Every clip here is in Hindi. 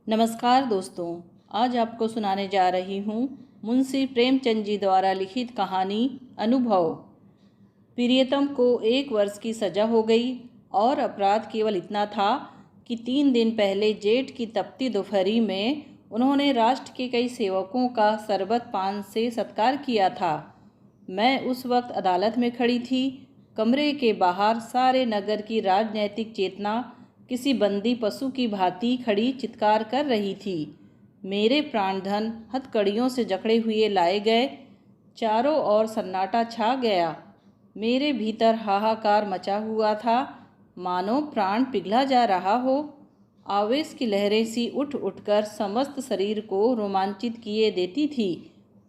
नमस्कार दोस्तों, आज आपको सुनाने जा रही हूँ मुंशी प्रेमचंद जी द्वारा लिखित कहानी अनुभव। प्रियतम को 1 वर्ष की सज़ा हो गई और अपराध केवल इतना था कि 3 दिन पहले जेठ की तपती दोपहरी में उन्होंने राष्ट्र के कई सेवकों का शरबत पान से सत्कार किया था। मैं उस वक्त अदालत में खड़ी थी। कमरे के बाहर सारे नगर की राजनैतिक चेतना किसी बंदी पशु की भांति खड़ी चित्कार कर रही थी। मेरे प्राणधन हथकड़ियों से जकड़े हुए लाए गए। चारों ओर सन्नाटा छा गया। मेरे भीतर हाहाकार मचा हुआ था, मानो प्राण पिघला जा रहा हो। आवेश की लहरें सी उठ उठकर समस्त शरीर को रोमांचित किए देती थी।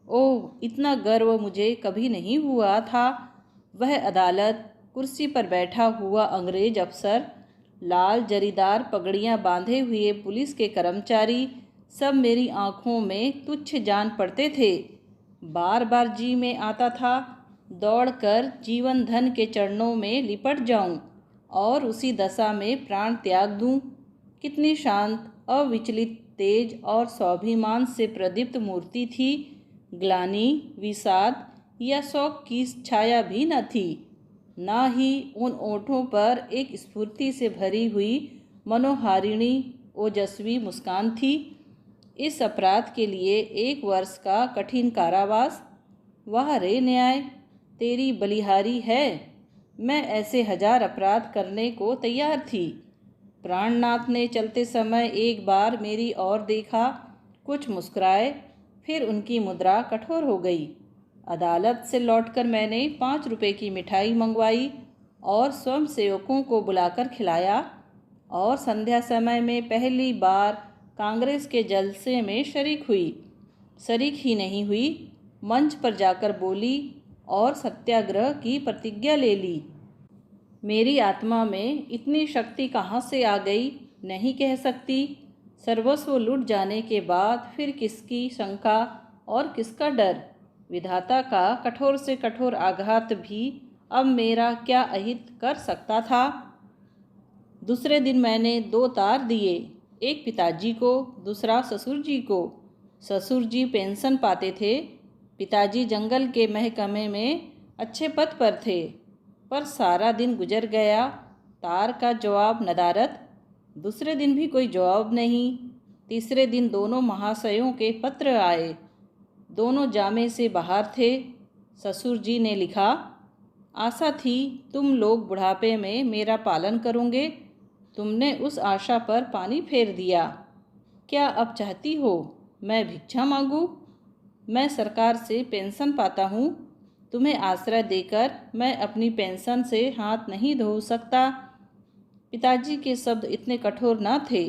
ओह, इतना गर्व मुझे कभी नहीं हुआ था। वह अदालत, कुर्सी पर बैठा हुआ अंग्रेज अफसर, लाल जरीदार पगड़ियाँ बांधे हुए पुलिस के कर्मचारी, सब मेरी आँखों में तुच्छ जान पड़ते थे। बार बार जी में आता था दौड़कर जीवन धन के चरणों में लिपट जाऊं और उसी दशा में प्राण त्याग दूं। कितनी शांत, अविचलित, तेज और स्वाभिमान से प्रदीप्त मूर्ति थी। ग्लानि, विषाद या शोक की छाया भी न थी। ना ही उन ओठों पर एक स्फूर्ति से भरी हुई मनोहारिणी ओजस्वी मुस्कान थी। इस अपराध के लिए 1 वर्ष का कठिन कारावास। वाह रे न्याय, तेरी बलिहारी है। मैं ऐसे 1000 अपराध करने को तैयार थी। प्राणनाथ ने चलते समय एक बार मेरी ओर देखा, कुछ मुस्कुराए, फिर उनकी मुद्रा कठोर हो गई। अदालत से लौटकर मैंने 5 रुपए की मिठाई मंगवाई और स्वयं सेवकों को बुलाकर खिलाया और संध्या समय में पहली बार कांग्रेस के जलसे में शरीक हुई। शरीक ही नहीं हुई, मंच पर जाकर बोली और सत्याग्रह की प्रतिज्ञा ले ली। मेरी आत्मा में इतनी शक्ति कहाँ से आ गई, नहीं कह सकती। सर्वस्व लूट जाने के बाद फिर किसकी शंका और किसका डर। विधाता का कठोर से कठोर आघात भी अब मेरा क्या अहित कर सकता था। दूसरे दिन मैंने 2 तार दिए, एक पिताजी को, दूसरा ससुर जी को। ससुर जी पेंशन पाते थे, पिताजी जंगल के महकमे में अच्छे पद पर थे। पर सारा दिन गुजर गया, तार का जवाब नदारद। दूसरे दिन भी कोई जवाब नहीं। तीसरे दिन दोनों महाशयों के पत्र आए। दोनों जामे से बाहर थे। ससुर जी ने लिखा, आशा थी तुम लोग बुढ़ापे में मेरा पालन करोगे। तुमने उस आशा पर पानी फेर दिया। क्या अब चाहती हो मैं भिक्षा मांगूं? मैं सरकार से पेंशन पाता हूँ। तुम्हें आश्रय देकर मैं अपनी पेंशन से हाथ नहीं धो सकता। पिताजी के शब्द इतने कठोर न थे,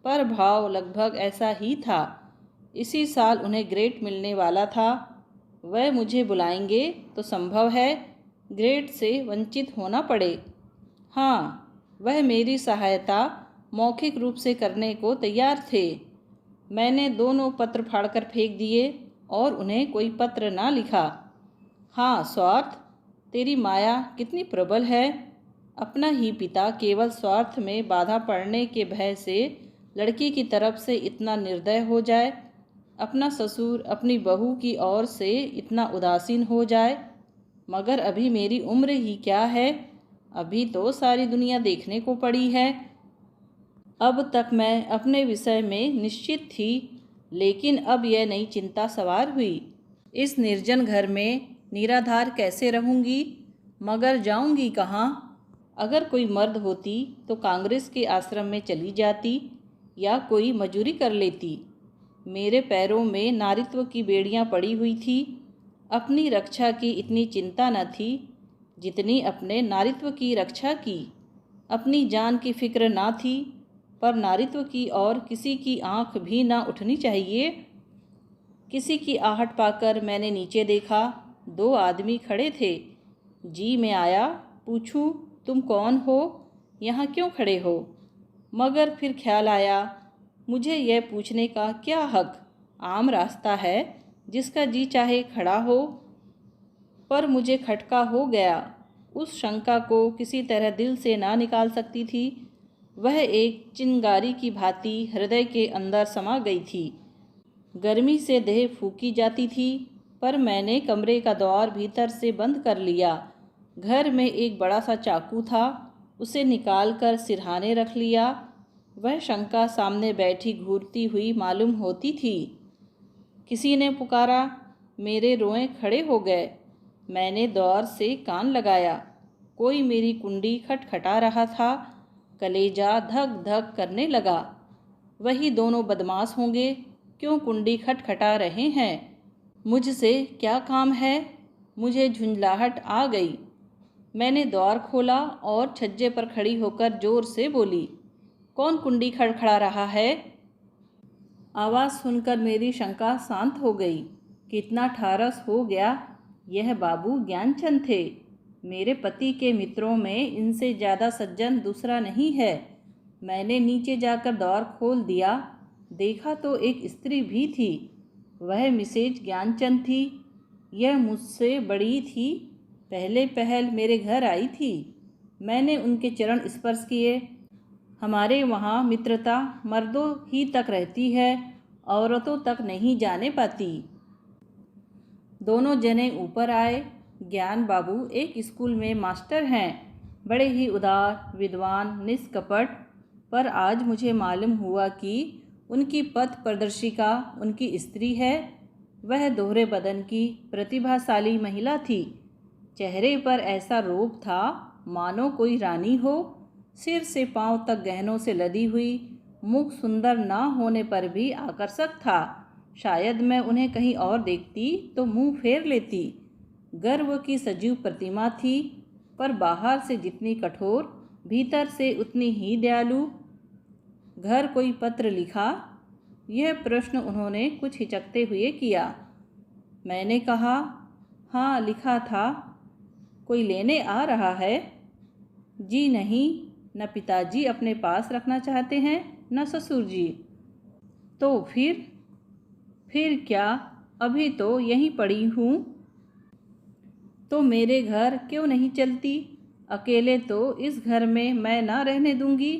पर भाव लगभग ऐसा ही था। इसी साल उन्हें ग्रेड मिलने वाला था। वह मुझे बुलाएंगे तो संभव है ग्रेड से वंचित होना पड़े। हाँ, वह मेरी सहायता मौखिक रूप से करने को तैयार थे। मैंने दोनों पत्र फाड़कर फेंक दिए और उन्हें कोई पत्र ना लिखा। हाँ, स्वार्थ, तेरी माया कितनी प्रबल है। अपना ही पिता केवल स्वार्थ में बाधा पड़ने के भय से लड़की की तरफ से इतना निर्दय हो जाए, अपना ससुर अपनी बहू की ओर से इतना उदासीन हो जाए। मगर अभी मेरी उम्र ही क्या है, अभी तो सारी दुनिया देखने को पड़ी है। अब तक मैं अपने विषय में निश्चित थी, लेकिन अब यह नई चिंता सवार हुई। इस निर्जन घर में निराधार कैसे रहूंगी? मगर जाऊंगी कहाँ? अगर कोई मर्द होती तो कांग्रेस के आश्रम में चली जाती या कोई मजूरी कर लेती। मेरे पैरों में नारित्व की बेड़ियां पड़ी हुई थी। अपनी रक्षा की इतनी चिंता न थी जितनी अपने नारित्व की रक्षा की। अपनी जान की फिक्र ना थी, पर नारित्व की और किसी की आंख भी ना उठनी चाहिए। किसी की आहट पाकर मैंने नीचे देखा। 2 आदमी खड़े थे। जी में आया, पूछूं तुम कौन हो, यहाँ क्यों खड़े हो? मगर फिर ख्याल आया, मुझे यह पूछने का क्या हक? आम रास्ता है, जिसका जी चाहे खड़ा हो। पर मुझे खटका हो गया। उस शंका को किसी तरह दिल से ना निकाल सकती थी। वह एक चिंगारी की भांति हृदय के अंदर समा गई थी। गर्मी से देह फूकी जाती थी, पर मैंने कमरे का द्वार भीतर से बंद कर लिया। घर में एक बड़ा सा चाकू था, उसे निकालकर सिरहाने रख लिया। वह शंका सामने बैठी घूरती हुई मालूम होती थी। किसी ने पुकारा। मेरे रोए खड़े हो गए। मैंने दौर से कान लगाया। कोई मेरी कुंडी खटखटा रहा था। कलेजा धक धक करने लगा। वही दोनों बदमाश होंगे, क्यों कुंडी खटखटा रहे हैं? मुझसे क्या काम है? मुझे झुंझलाहट आ गई। मैंने द्वार खोला और छज्जे पर खड़ी होकर जोर से बोली, कौन कुंडी खड़खड़ा रहा है? आवाज़ सुनकर मेरी शंका शांत हो गई। कितना ठारस हो गया। यह बाबू ज्ञानचंद थे। मेरे पति के मित्रों में इनसे ज़्यादा सज्जन दूसरा नहीं है। मैंने नीचे जाकर द्वार खोल दिया। देखा तो एक स्त्री भी थी। वह मिसेज ज्ञानचंद थी। यह मुझसे बड़ी थी। पहले पहल मेरे घर आई थी। मैंने उनके चरण स्पर्श किए। हमारे वहाँ मित्रता मर्दों ही तक रहती है, औरतों तक नहीं जाने पाती। दोनों जने ऊपर आए। ज्ञान बाबू एक स्कूल में मास्टर हैं, बड़े ही उदार, विद्वान, निष्कपट। पर आज मुझे मालूम हुआ कि उनकी पथ प्रदर्शिका उनकी स्त्री है। वह दोहरे बदन की प्रतिभाशाली महिला थी। चेहरे पर ऐसा रूप था मानो कोई रानी हो। सिर से पांव तक गहनों से लदी हुई। मुख सुंदर ना होने पर भी आकर्षक था। शायद मैं उन्हें कहीं और देखती तो मुंह फेर लेती। गर्व की सजीव प्रतिमा थी, पर बाहर से जितनी कठोर, भीतर से उतनी ही दयालु। घर कोई पत्र लिखा? यह प्रश्न उन्होंने कुछ हिचकते हुए किया। मैंने कहा, हाँ लिखा था। कोई लेने आ रहा है? जी नहीं, न पिताजी अपने पास रखना चाहते हैं, न ससुर जी। तो फिर क्या? अभी तो यहीं पड़ी हूँ। तो मेरे घर क्यों नहीं चलती? अकेले तो इस घर में मैं ना रहने दूंगी।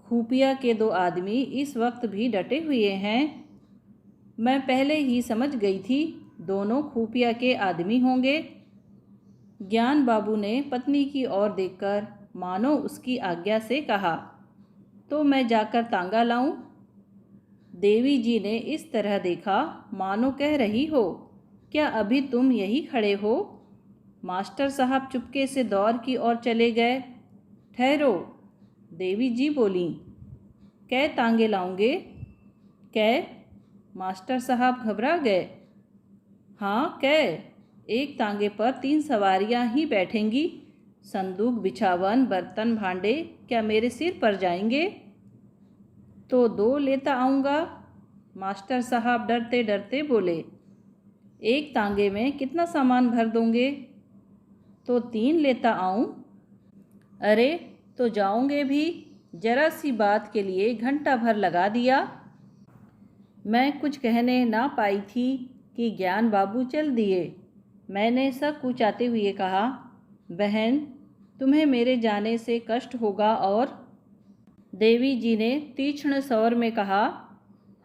खुफिया के दो आदमी इस वक्त भी डटे हुए हैं। मैं पहले ही समझ गई थी, दोनों खुफिया के आदमी होंगे। ज्ञान बाबू ने पत्नी की ओर देखकर मानो उसकी आज्ञा से कहा, तो मैं जाकर तांगा लाऊं? देवी जी ने इस तरह देखा मानो कह रही हो, क्या अभी तुम यही खड़े हो? मास्टर साहब चुपके से दौर की ओर चले गए। ठहरो, देवी जी बोली, कै तांगे लाऊंगे? कै? मास्टर साहब घबरा गए। हाँ कै। एक तांगे पर 3 सवारियां ही बैठेंगी। संदूक, बिछावन, बर्तन, भांडे क्या मेरे सिर पर जाएंगे? तो 2 लेता आऊँगा। मास्टर साहब डरते डरते बोले। एक तांगे में कितना सामान भर दोगे? तो 3 लेता आऊँ। अरे तो जाओगे भी? जरा सी बात के लिए घंटा भर लगा दिया। मैं कुछ कहने ना पाई थी कि ज्ञान बाबू चल दिए। मैंने सब कुचाते हुए कहा, बहन तुम्हें मेरे जाने से कष्ट होगा और? देवी जी ने तीक्ष्ण स्वर में कहा,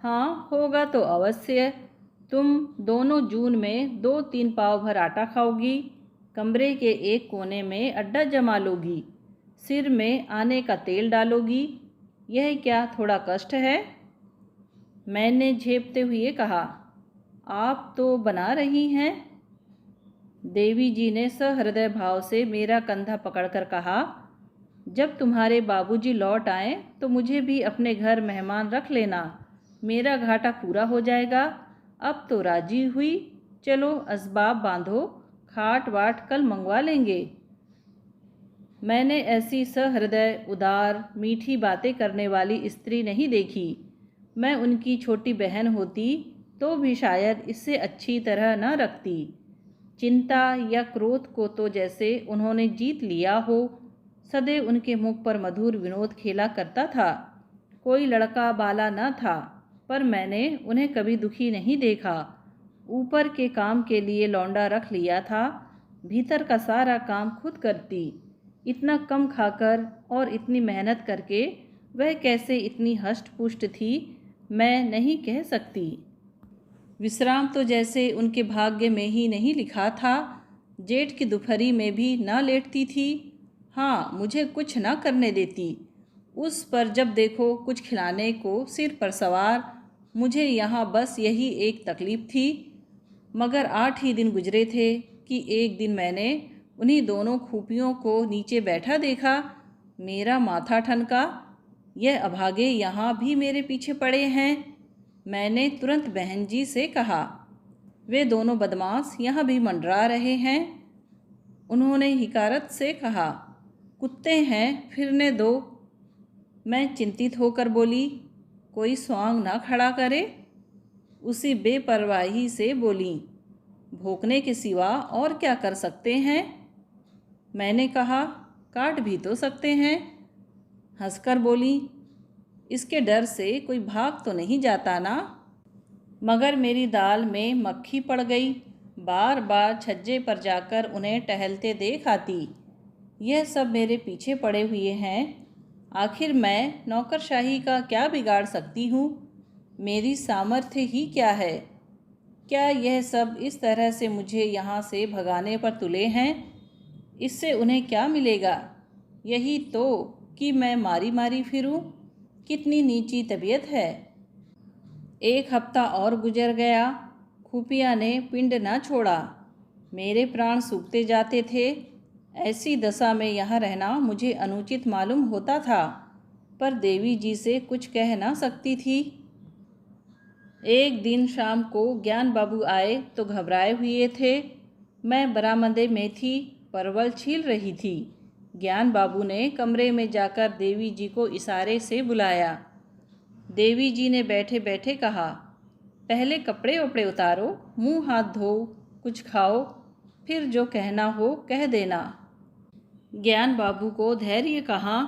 हाँ होगा तो अवश्य। तुम दोनों जून में 2-3 पाव भर आटा खाओगी, कमरे के एक कोने में अड्डा जमा लोगी, सिर में आने का तेल डालोगी। यह क्या थोड़ा कष्ट है? मैंने झेपते हुए कहा, आप तो बना रही हैं। देवी जी ने सहृदय भाव से मेरा कंधा पकड़कर कहा, जब तुम्हारे बाबूजी लौट आए तो मुझे भी अपने घर मेहमान रख लेना, मेरा घाटा पूरा हो जाएगा। अब तो राजी हुई, चलो असबाब बांधो, खाट वाट कल मंगवा लेंगे। मैंने ऐसी सहृदय, उदार, मीठी बातें करने वाली स्त्री नहीं देखी। मैं उनकी छोटी बहन होती तो भी शायद इससे अच्छी तरह न रखती। चिंता या क्रोध को तो जैसे उन्होंने जीत लिया हो। सदैव उनके मुख पर मधुर विनोद खेला करता था। कोई लड़का बाला न था, पर मैंने उन्हें कभी दुखी नहीं देखा। ऊपर के काम के लिए लौंडा रख लिया था, भीतर का सारा काम खुद करती। इतना कम खाकर और इतनी मेहनत करके वह कैसे इतनी हष्ट पुष्ट थी, मैं नहीं कह सकती। विश्राम तो जैसे उनके भाग्य में ही नहीं लिखा था। जेठ की दोपहरी में भी ना लेटती थी। हाँ, मुझे कुछ ना करने देती। उस पर जब देखो कुछ खिलाने को सिर पर सवार। मुझे यहाँ बस यही एक तकलीफ़ थी। मगर 8 ही दिन गुजरे थे कि एक दिन मैंने उन्हीं दोनों खूपियों को नीचे बैठा देखा। मेरा माथा ठनका, यह अभागे यहाँ भी मेरे पीछे पड़े हैं। मैंने तुरंत बहन जी से कहा, वे दोनों बदमाश यहाँ भी मंडरा रहे हैं। उन्होंने हिकारत से कहा, कुत्ते हैं, फिरने दो। मैं चिंतित होकर बोली, कोई स्वांग ना खड़ा करे। उसी बेपरवाही से बोली, भौंकने के सिवा और क्या कर सकते हैं। मैंने कहा, काट भी तो सकते हैं। हंसकर बोली, इसके डर से कोई भाग तो नहीं जाता ना। मगर मेरी दाल में मक्खी पड़ गई। बार बार छज्जे पर जाकर उन्हें टहलते देख आती। यह सब मेरे पीछे पड़े हुए हैं। आखिर मैं नौकरशाही का क्या बिगाड़ सकती हूँ। मेरी सामर्थ्य ही क्या है। क्या यह सब इस तरह से मुझे यहाँ से भगाने पर तुले हैं। इससे उन्हें क्या मिलेगा। यही तो कि मैं मारी मारी फिरूं। कितनी नीची तबीयत है। 1 हफ्ता और गुजर गया। खुफिया ने पिंड न छोड़ा। मेरे प्राण सूखते जाते थे। ऐसी दशा में यहाँ रहना मुझे अनुचित मालूम होता था, पर देवी जी से कुछ कह ना सकती थी। एक दिन शाम को ज्ञान बाबू आए तो घबराए हुए थे। मैं बरामदे में थी, परवल छील रही थी। ज्ञान बाबू ने कमरे में जाकर देवी जी को इशारे से बुलाया। देवी जी ने बैठे बैठे कहा, पहले कपड़े वपड़े उतारो, मुंह हाथ धो, कुछ खाओ, फिर जो कहना हो कह देना। ज्ञान बाबू को धैर्य कहाँ,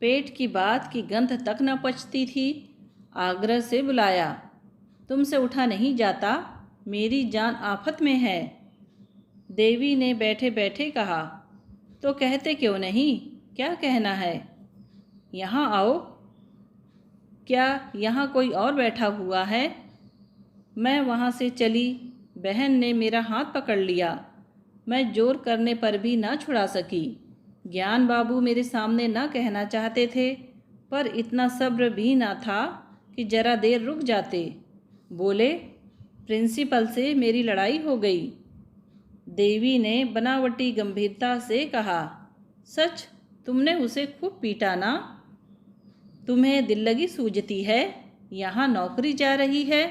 पेट की बात की गंध तक न पचती थी। आग्रह से बुलाया, तुमसे उठा नहीं जाता, मेरी जान आफत में है। देवी ने बैठे बैठे कहा, तो कहते क्यों नहीं, क्या कहना है। यहाँ आओ। क्या यहाँ कोई और बैठा हुआ है। मैं वहाँ से चली। बहन ने मेरा हाथ पकड़ लिया। मैं जोर करने पर भी ना छुड़ा सकी। ज्ञान बाबू मेरे सामने ना कहना चाहते थे, पर इतना सब्र भी ना था कि जरा देर रुक जाते। बोले, प्रिंसिपल से मेरी लड़ाई हो गई। देवी ने बनावटी गंभीरता से कहा, सच, तुमने उसे खूब पीटा ना। तुम्हें दिल लगी सूझती है, यहाँ नौकरी जा रही है।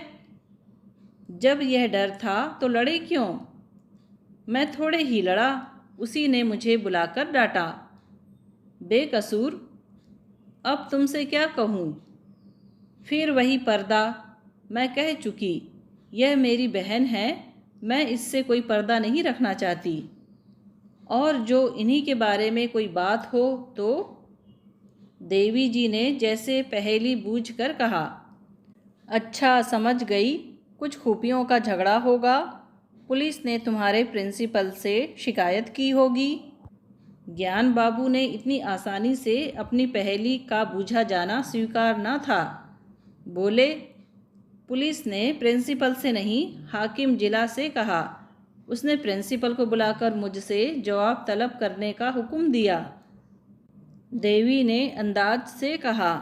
जब यह डर था तो लड़े क्यों। मैं थोड़े ही लड़ा, उसी ने मुझे बुलाकर डांटा। बेकसूर, अब तुमसे क्या कहूँ। फिर वही पर्दा। मैं कह चुकी, यह मेरी बहन है, मैं इससे कोई पर्दा नहीं रखना चाहती। और जो इन्हीं के बारे में कोई बात हो तो। देवी जी ने जैसे पहेली बूझकर कहा, अच्छा समझ गई, कुछ खुफियों का झगड़ा होगा। पुलिस ने तुम्हारे प्रिंसिपल से शिकायत की होगी। ज्ञान बाबू ने इतनी आसानी से अपनी पहेली का बूझा जाना स्वीकार न था। बोले, पुलिस ने प्रिंसिपल से नहीं, हाकिम जिला से कहा। उसने प्रिंसिपल को बुलाकर मुझसे जवाब तलब करने का हुक्म दिया। देवी ने अंदाज से कहा,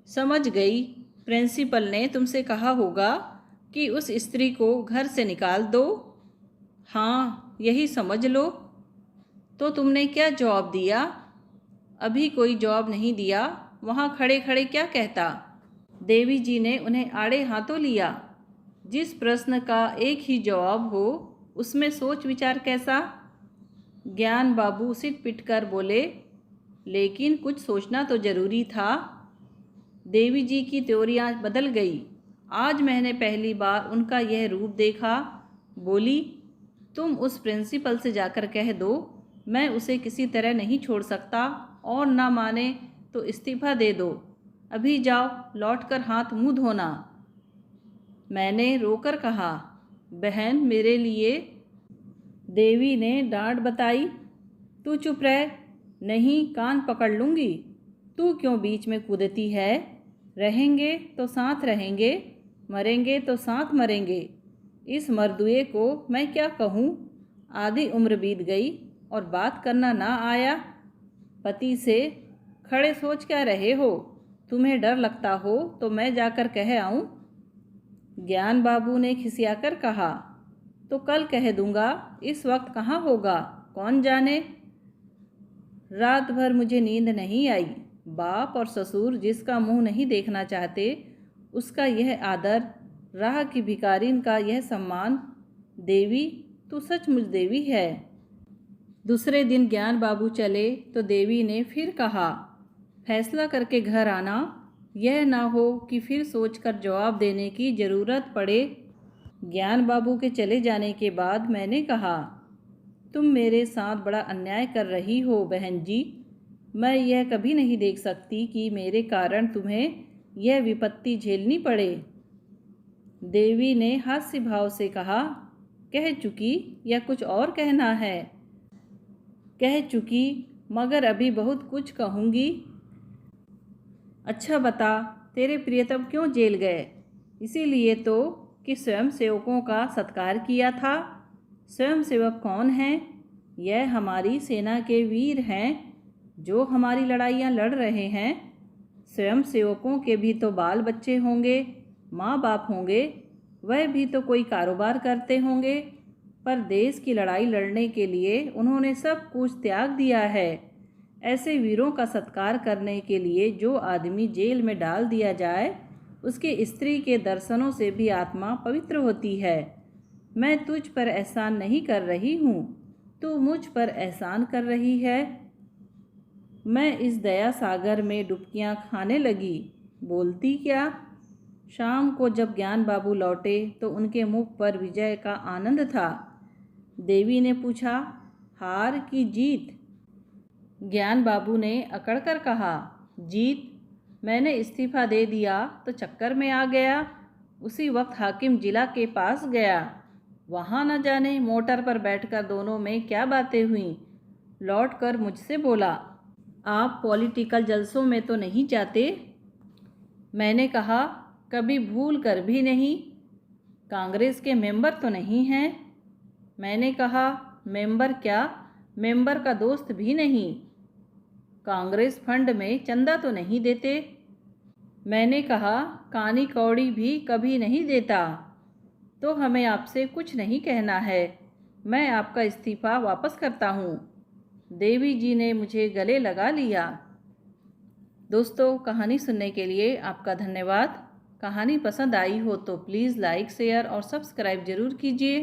समझ गई, प्रिंसिपल ने तुमसे कहा होगा कि उस स्त्री को घर से निकाल दो। हाँ, यही समझ लो। तो तुमने क्या जवाब दिया। अभी कोई जवाब नहीं दिया, वहाँ खड़े खड़े क्या कहता। देवी जी ने उन्हें आड़े हाथों लिया। जिस प्रश्न का एक ही जवाब हो, उसमें सोच विचार कैसा। ज्ञान बाबू सिट पिट कर बोले, लेकिन कुछ सोचना तो जरूरी था। देवी जी की त्योरियाँ बदल गई। आज मैंने पहली बार उनका यह रूप देखा। बोली, तुम उस प्रिंसिपल से जाकर कह दो, मैं उसे किसी तरह नहीं छोड़ सकता, और ना माने तो इस्तीफा दे दो। अभी जाओ, लौटकर हाथ मुंह धोना। मैंने रोकर कहा, बहन, मेरे लिए। देवी ने डांट बताई, तू चुप रह, नहीं, कान पकड़ लूँगी। तू क्यों बीच में कूदती है? रहेंगे तो साथ रहेंगे, मरेंगे तो साथ मरेंगे। इस मरदुए को मैं क्या कहूँ? आधी उम्र बीत गई और बात करना ना आया। पति से खड़े सोच क्या रहे हो? तुम्हें डर लगता हो तो मैं जाकर कह आऊँ? ज्ञान बाबू ने खिसियाकर कहा। तो कल कह दूंगा, इस वक्त कहाँ होगा कौन जाने। रात भर मुझे नींद नहीं आई। बाप और ससुर जिसका मुंह नहीं देखना चाहते, उसका यह आदर, राह की भिखारिन का यह सम्मान। देवी, तू सचमुच देवी है। दूसरे दिन ज्ञान बाबू चले तो देवी ने फिर कहा, फैसला करके घर आना, यह ना हो कि फिर सोचकर जवाब देने की ज़रूरत पड़े। ज्ञान बाबू के चले जाने के बाद मैंने कहा, तुम मेरे साथ बड़ा अन्याय कर रही हो बहन जी। मैं यह कभी नहीं देख सकती कि मेरे कारण तुम्हें यह विपत्ति झेलनी पड़े। देवी ने हास्य भाव से कहा, कह चुकी या कुछ और कहना है? कह चुकी, मगर अभी बहुत कुछ कहूँगी। अच्छा बता, तेरे प्रियतम क्यों जेल गए? इसीलिए तो कि स्वयं सेवकों का सत्कार किया था। स्वयं सेवक कौन हैं? यह हमारी सेना के वीर हैं जो हमारी लड़ाइयाँ लड़ रहे हैं। स्वयं सेवकों के भी तो बाल बच्चे होंगे, माँ बाप होंगे, वह भी तो कोई कारोबार करते होंगे। पर देश की लड़ाई लड़ने के लिए उन्होंने सब कुछ त्याग दिया है। ऐसे वीरों का सत्कार करने के लिए जो आदमी जेल में डाल दिया जाए, उसकी स्त्री के दर्शनों से भी आत्मा पवित्र होती है। मैं तुझ पर एहसान नहीं कर रही हूँ, तू मुझ पर एहसान कर रही है। मैं इस दया सागर में डुबकियाँ खाने लगी। बोलती क्या? शाम को जब ज्ञान बाबू लौटे तो उनके मुख पर विजय का आनंद था। देवी ने पूछा, हार की जीत? ज्ञान बाबू ने अकड़कर कहा, जीत? मैंने इस्तीफा दे दिया तो चक्कर में आ गया। उसी वक्त हाकिम जिला के पास गया। वहाँ न जाने मोटर पर बैठकर दोनों में क्या बातें हुईं। लौटकर मुझसे बोला, आप पॉलिटिकल जलसों में तो नहीं जाते? मैंने कहा, कभी भूल कर भी नहीं। कांग्रेस के मेंबर तो नहीं हैं? मैंने कहा, मेंबर क्या, मेंबर का दोस्त भी नहीं। कांग्रेस फंड में चंदा तो नहीं देते? मैंने कहा, कानी कौड़ी भी कभी नहीं देता। तो हमें आपसे कुछ नहीं कहना है। मैं आपका इस्तीफा वापस करता हूँ। देवी जी ने मुझे गले लगा लिया। दोस्तों, कहानी सुनने के लिए आपका धन्यवाद। कहानी पसंद आई हो तो प्लीज़ लाइक, शेयर और सब्सक्राइब ज़रूर कीजिए।